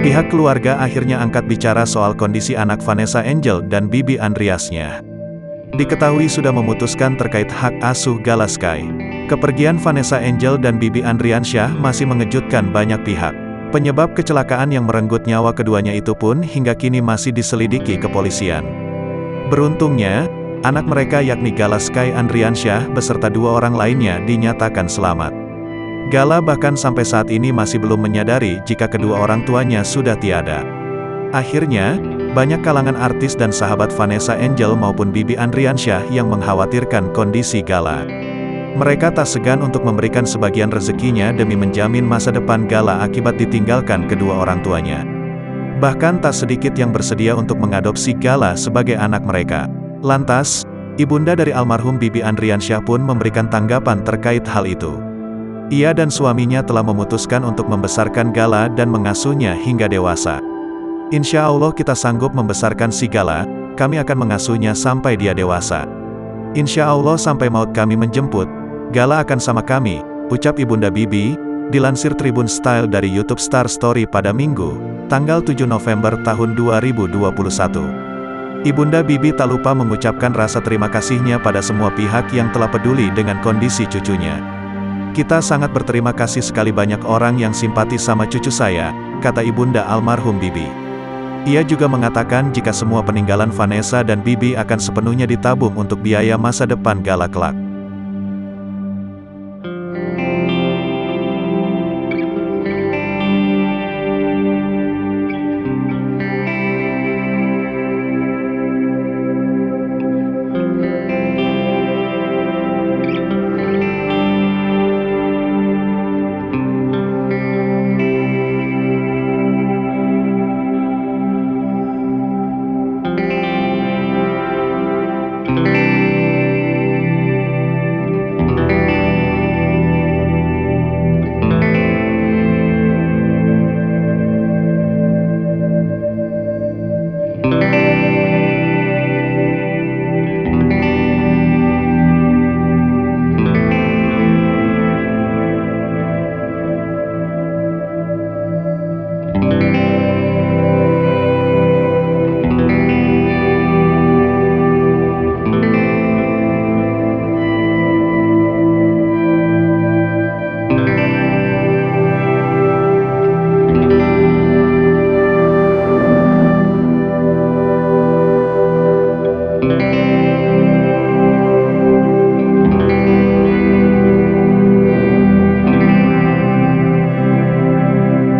Pihak keluarga akhirnya angkat bicara soal kondisi anak Vanessa Angel dan Bibi Andreasnya. Diketahui sudah memutuskan terkait hak asuh Gala Sky. Kepergian Vanessa Angel dan Bibi Andriansyah masih mengejutkan banyak pihak. Penyebab kecelakaan yang merenggut nyawa keduanya itu pun hingga kini masih diselidiki kepolisian. Beruntungnya, anak mereka yakni Gala Sky Andriansyah beserta 2 orang lainnya dinyatakan selamat. Gala bahkan sampai saat ini masih belum menyadari jika kedua orang tuanya sudah tiada. Akhirnya, banyak kalangan artis dan sahabat Vanessa Angel maupun Bibi Andriansyah yang mengkhawatirkan kondisi Gala. Mereka tak segan untuk memberikan sebagian rezekinya demi menjamin masa depan Gala akibat ditinggalkan kedua orang tuanya. Bahkan tak sedikit yang bersedia untuk mengadopsi Gala sebagai anak mereka. Lantas, ibunda dari almarhum Bibi Andriansyah pun memberikan tanggapan terkait hal itu. Ia dan suaminya telah memutuskan untuk membesarkan Gala dan mengasuhnya hingga dewasa. Insya Allah kita sanggup membesarkan si Gala, kami akan mengasuhnya sampai dia dewasa. Insya Allah sampai maut kami menjemput, Gala akan sama kami, ucap Ibunda Bibi, dilansir Tribun Style dari YouTube Star Story pada Minggu, tanggal 7 November tahun 2021. Ibunda Bibi tak lupa mengucapkan rasa terima kasihnya pada semua pihak yang telah peduli dengan kondisi cucunya. Kita sangat berterima kasih sekali banyak orang yang simpati sama cucu saya, kata Ibunda almarhum Bibi. Ia juga mengatakan jika semua peninggalan Vanessa dan Bibi akan sepenuhnya ditabung untuk biaya masa depan Gala kelak.